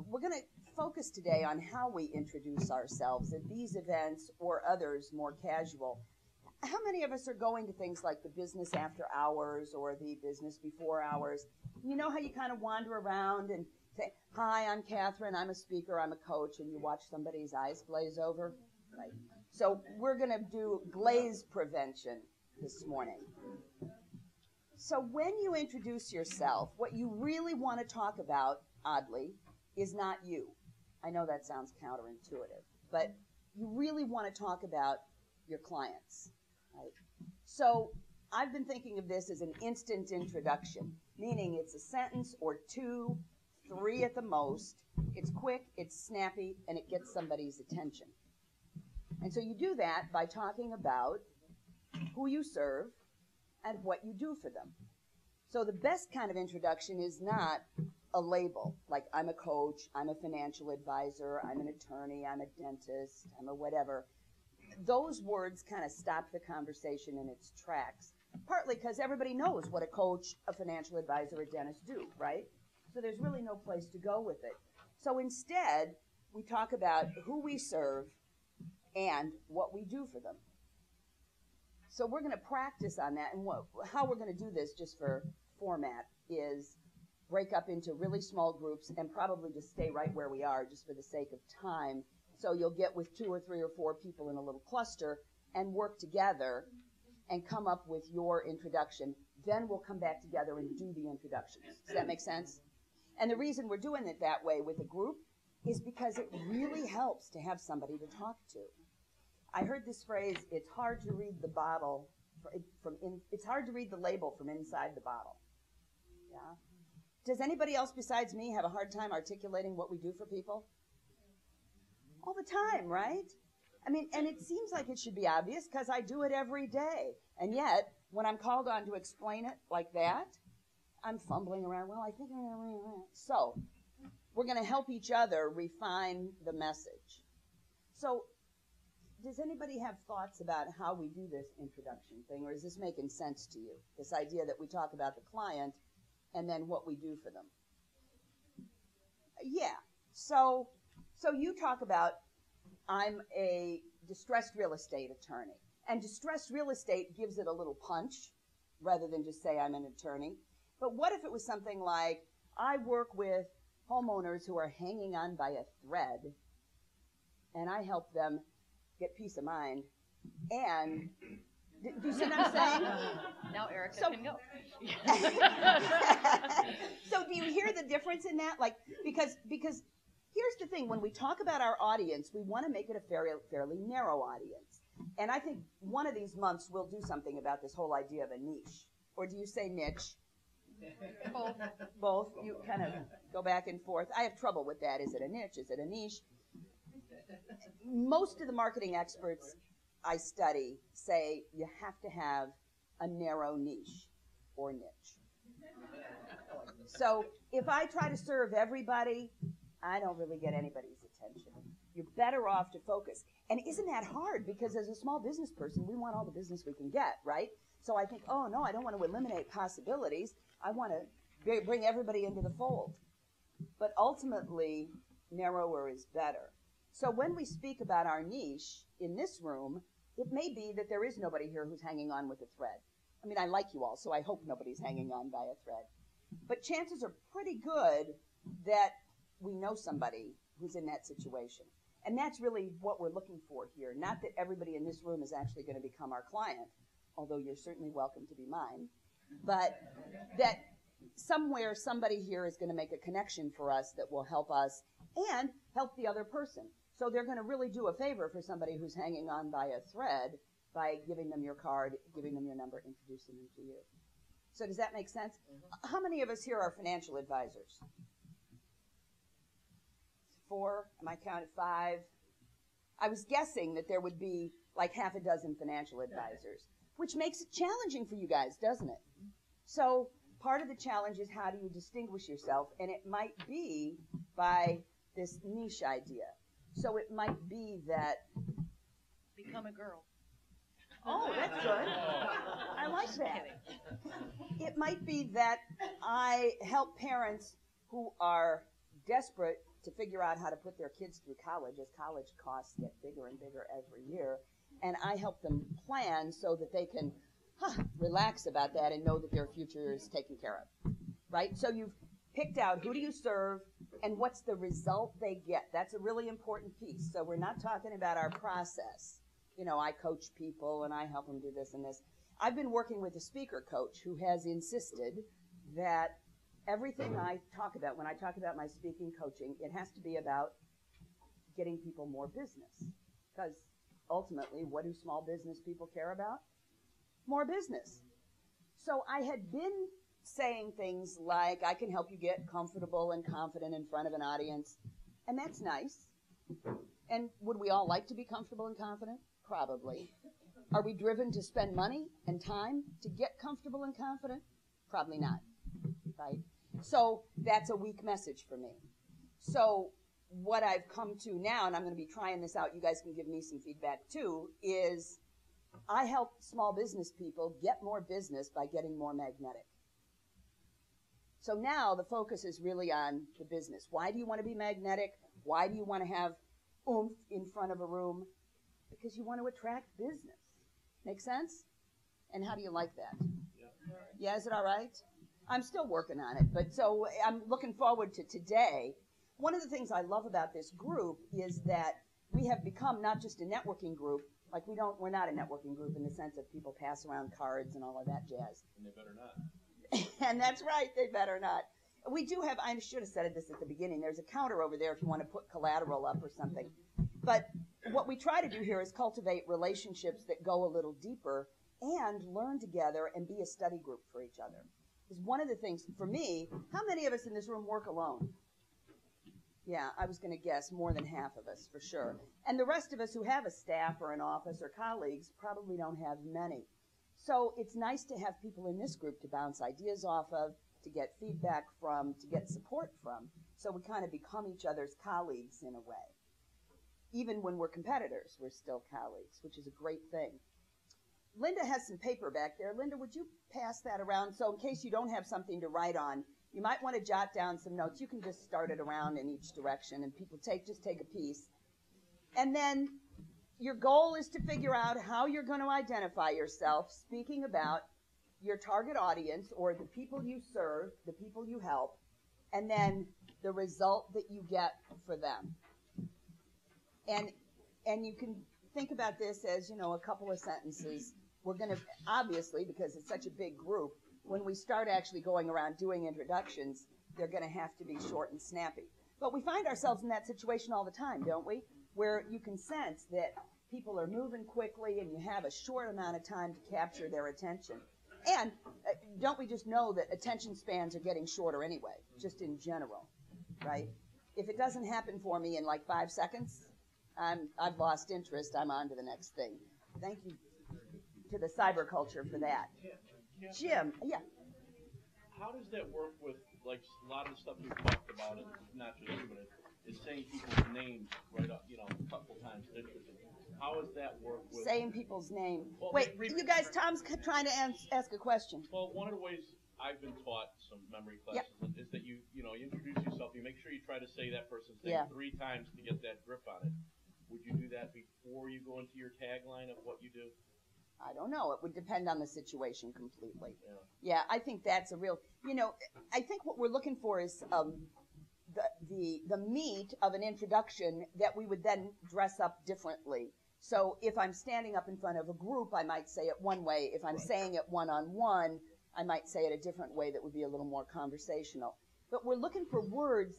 we're going to focus today on how we introduce ourselves at these events or others more casual. How many of us are going to things like the business after hours or the business before hours? You know how you kind of wander around and say, hi, I'm Catherine, I'm a speaker, I'm a coach, and you watch somebody's eyes glaze over? Right. So we're going to do glaze prevention this morning. So when you introduce yourself, what you really want to talk about, oddly, is not you. I know that sounds counterintuitive, but you really want to talk about your clients. Right? So I've been thinking of this as an instant introduction, meaning it's a sentence or two, three at the most. It's quick, it's snappy, and it gets somebody's attention. And so you do that by talking about who you serve and what you do for them. So the best kind of introduction is not a label, like I'm a coach, I'm a financial advisor, I'm an attorney, I'm a dentist, I'm a whatever. Those words kind of stop the conversation in its tracks, partly because everybody knows what a coach, a financial advisor, a dentist do, right? So there's really no place to go with it. So instead, we talk about who we serve and what we do for them. So we're going to practice on that, and how we're going to do this, just for format, is break up into really small groups and probably just stay right where we are just for the sake of time. So you'll get with 2 or 3 or 4 people in a little cluster and work together and come up with your introduction. Then we'll come back together and do the introductions. Does that make sense? And the reason we're doing it that way with a group is because it really helps to have somebody to talk to. I heard this phrase, it's hard to read the bottle it's hard to read the label from inside the bottle. Yeah. Does anybody else besides me have a hard time articulating what we do for people? All the time, right? I mean, and it seems like it should be obvious because I do it every day. And yet, when I'm called on to explain it like that, I'm fumbling around. Well, I think so. We're going to help each other refine the message. So, does anybody have thoughts about how we do this introduction thing, or is this making sense to you? This idea that we talk about the client and then what we do for them. Yeah. So you talk about, I'm a distressed real estate attorney. And distressed real estate gives it a little punch rather than just say I'm an attorney. But what if it was something like, I work with homeowners who are hanging on by a thread, and I help them get peace of mind. And do you see what I'm saying? Now Erica can go. So do you hear the difference in that? Like, because here's the thing, when we talk about our audience, we want to make it a fairly narrow audience. And I think one of these months we'll do something about this whole idea of a niche. Or do you say niche? Both. Both? You kind of go back and forth. I have trouble with that. Is it a niche? Is it a niche? Most of the marketing experts I study say you have to have a narrow niche or niche. So if I try to serve everybody, I don't really get anybody's attention. You're better off to focus. And isn't that hard? Because as a small business person, we want all the business we can get, right? So I think, oh, no, I don't want to eliminate possibilities. I want to bring everybody into the fold. But ultimately, narrower is better. So when we speak about our niche in this room, it may be that there is nobody here who's hanging on with a thread. I mean, I like you all, so I hope nobody's hanging on by a thread. But chances are pretty good that we know somebody who's in that situation. And that's really what we're looking for here. Not that everybody in this room is actually going to become our client, although you're certainly welcome to be mine, but that somewhere somebody here is going to make a connection for us that will help us and help the other person. So they're going to really do a favor for somebody who's hanging on by a thread by giving them your card, giving them your number, introducing them to you. So does that make sense? How many of us here are financial advisors? 4? Am I counted 5? I was guessing that there would be like half a dozen financial advisors, which makes it challenging for you guys, doesn't it? So part of the challenge is how do you distinguish yourself? And it might be by this niche idea. So it might be that... Become a girl. Oh, that's good. I like that. It might be that I help parents who are desperate to figure out how to put their kids through college as college costs get bigger and bigger every year. And I help them plan so that they can relax about that and know that their future is taken care of, right? So you've picked out who do you serve and what's the result they get. That's a really important piece. So we're not talking about our process. You know, I coach people and I help them do this and this. I've been working with a speaker coach who has insisted that everything I talk about, when I talk about my speaking coaching, it has to be about getting people more business. Because ultimately, what do small business people care about? More business. So I had been saying things like, I can help you get comfortable and confident in front of an audience. And that's nice. And would we all like to be comfortable and confident? Probably. Are we driven to spend money and time to get comfortable and confident? Probably not. Right? So that's a weak message for me. So what I've come to now, and I'm going to be trying this out, you guys can give me some feedback too, is I help small business people get more business by getting more magnetic. So now the focus is really on the business. Why do you want to be magnetic? Why do you want to have oomph in front of a room? Because you want to attract business. Make sense? And how do you like that? Yeah, is it all right? I'm still working on it, but so I'm looking forward to today. One of the things I love about this group is that we have become not just a networking group, like we're not a networking group in the sense that people pass around cards and all of that jazz. And they better not. And that's right, they better not. We do have, I should have said this at the beginning, there's a counter over there if you want to put collateral up or something. But what we try to do here is cultivate relationships that go a little deeper and learn together and be a study group for each other. Because one of the things, for me, how many of us in this room work alone? Yeah, I was going to guess more than half of us, for sure. And the rest of us who have a staff or an office or colleagues probably don't have many. So it's nice to have people in this group to bounce ideas off of, to get feedback from, to get support from. So we kind of become each other's colleagues in a way. Even when we're competitors, we're still colleagues, which is a great thing. Linda has some paper back there. Linda, would you pass that around? So in case you don't have something to write on, you might want to jot down some notes. You can just start it around in each direction, and people just take a piece. And then your goal is to figure out how you're going to identify yourself, speaking about your target audience or the people you serve, the people you help, and then the result that you get for them. And you can think about this as, a couple of sentences. We're going to, obviously, because it's such a big group, when we start actually going around doing introductions, they're going to have to be short and snappy. But we find ourselves in that situation all the time, don't we? Where you can sense that people are moving quickly and you have a short amount of time to capture their attention. And don't we just know that attention spans are getting shorter anyway, just in general, right? If it doesn't happen for me in like 5 seconds, I've lost interest. I'm on to the next thing. Thank you to the cyber culture for that. Jim, yeah. How does that work with, like, a lot of the stuff we've talked about, and not just you, but it's saying people's names right up, a couple times. How does that work with... Saying people's name. Well, wait, you guys, Tom's trying to ask a question. Well, one of the ways I've been taught some memory classes is that you introduce yourself, you make sure you try to say that person's name 3 times to get that grip on it. Would you do that before you go into your tagline of what you do? I don't know. It would depend on the situation completely. Yeah, I think that's a real, I think what we're looking for is the meat of an introduction that we would then dress up differently. So if I'm standing up in front of a group, I might say it one way. If I'm saying it one-on-one, I might say it a different way that would be a little more conversational. But we're looking for words.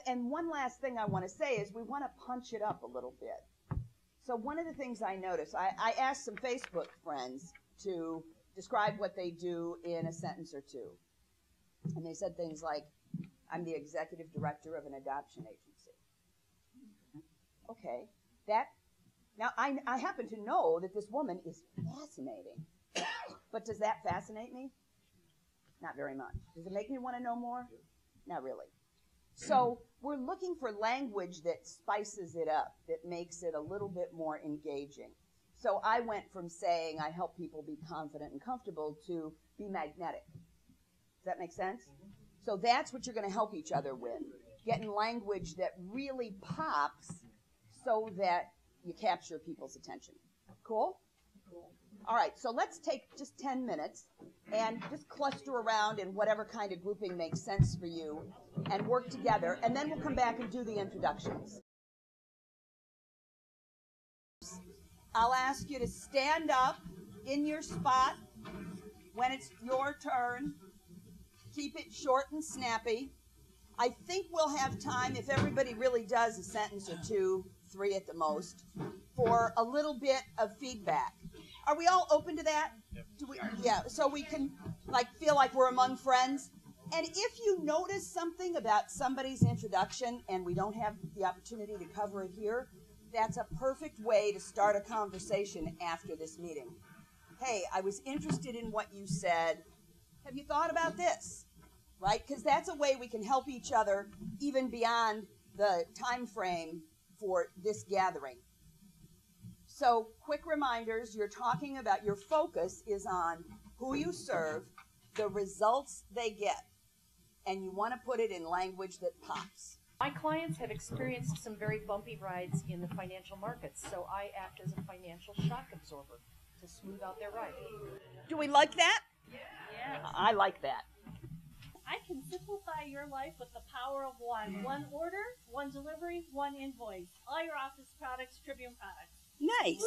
And one last thing I want to say is we want to punch it up a little bit. So one of the things I noticed, I asked some Facebook friends to describe what they do in a sentence or two. And they said things like, I'm the executive director of an adoption agency. Okay. Now, I happen to know that this woman is fascinating. But does that fascinate me? Not very much. Does it make me want to know more? Not really. So we're looking for language that spices it up, that makes it a little bit more engaging. So I went from saying I help people be confident and comfortable to be magnetic. Does that make sense? So that's what you're going to help each other with. getting language that really pops so that you capture people's attention. Cool? All right, so let's take just 10 minutes and just cluster around in whatever kind of grouping makes sense for you and work together, and then we'll come back and do the introductions. I'll ask you to stand up in your spot when it's your turn. Keep it short and snappy. I think we'll have time, if everybody really does a sentence or two, 3 at the most, for a little bit of feedback. Are we all open to that? Do we? Yeah, so we can feel like we're among friends. And if you notice something about somebody's introduction and we don't have the opportunity to cover it here, that's a perfect way to start a conversation after this meeting. Hey, I was interested in what you said. Have you thought about this? Right? Because that's a way we can help each other even beyond the time frame for this gathering. So, quick reminders, you're talking about, your focus is on who you serve, the results they get, and you want to put it in language that pops. My clients have experienced some very bumpy rides in the financial markets, so I act as a financial shock absorber to smooth out their ride. Do we like that? Yes. I like that. I can simplify your life with the power of one. One order, one delivery, one invoice. All your office products, Tribune products. Nice.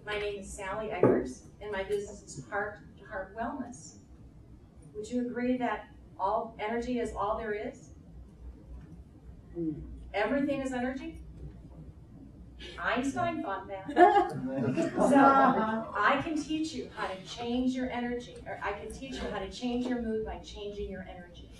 My name is Sally Eggers, and my business is Heart to Heart Wellness. Would you agree that all energy is all there is? Everything is energy? Einstein thought that. So I can teach you how to change your energy, or I can teach you how to change your mood by changing your energy.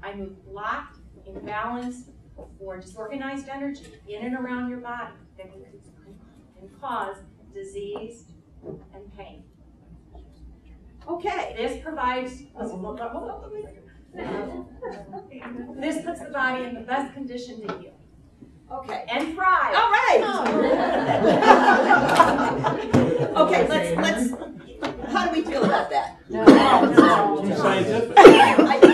I move blocked, imbalanced, or disorganized energy in and around your body that can cause disease and pain. Okay. This provides, this puts the body in the best condition to heal. Okay. And thrive. All right. Okay, let's, how do we feel about that? Too scientific.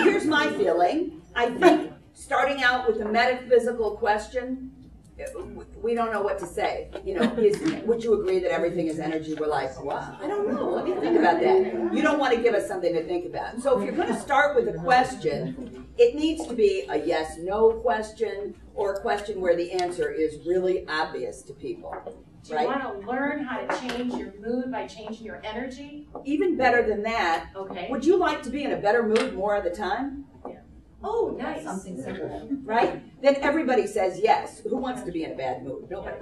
Here's my feeling. I think starting out with a metaphysical question, we don't know what to say. You know, would you agree that everything is energy? We're like, wow, I don't know. Let me think about that. You don't want to give us something to think about. So if you're going to start with a question, it needs to be a yes/no question, or a question where the answer is really obvious to people. Do you want to learn how to change your mood by changing your energy? Even better than that, okay. Would you like to be in a better mood more of the time? Oh, nice. Something simple. Right? Then everybody says yes. Who wants to be in a bad mood? Nobody.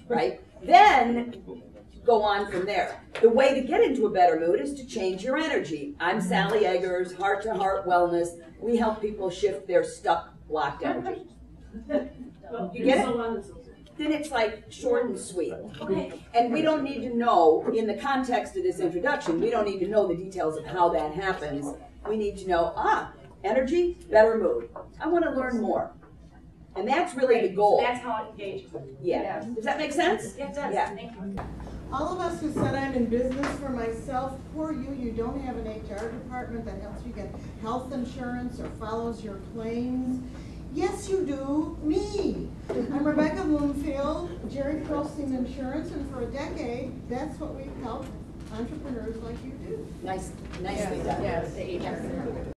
Right? Then go on from there. The way to get into a better mood is to change your energy. I'm Sally Eggers, Heart to Heart Wellness. We help people shift their stuck, blocked energy. You get it? Then it's like short and sweet. Okay. And we don't need to know, in the context of this introduction, we don't need to know the details of how that happens. We need to know, energy, better mood. I want to learn more. And that's really the goal. So that's how it engages. Yeah. Does that make sense? It does. Yeah. Thank you. All of us who said I'm in business for myself, poor you, you don't have an HR department that helps you get health insurance or follows your claims. Yes, you do. Me. I'm Rebecca Bloomfield, Jerry Pearlstein Insurance, and for a decade, that's what we've helped entrepreneurs like you do. Nicely done. Yes, the HR.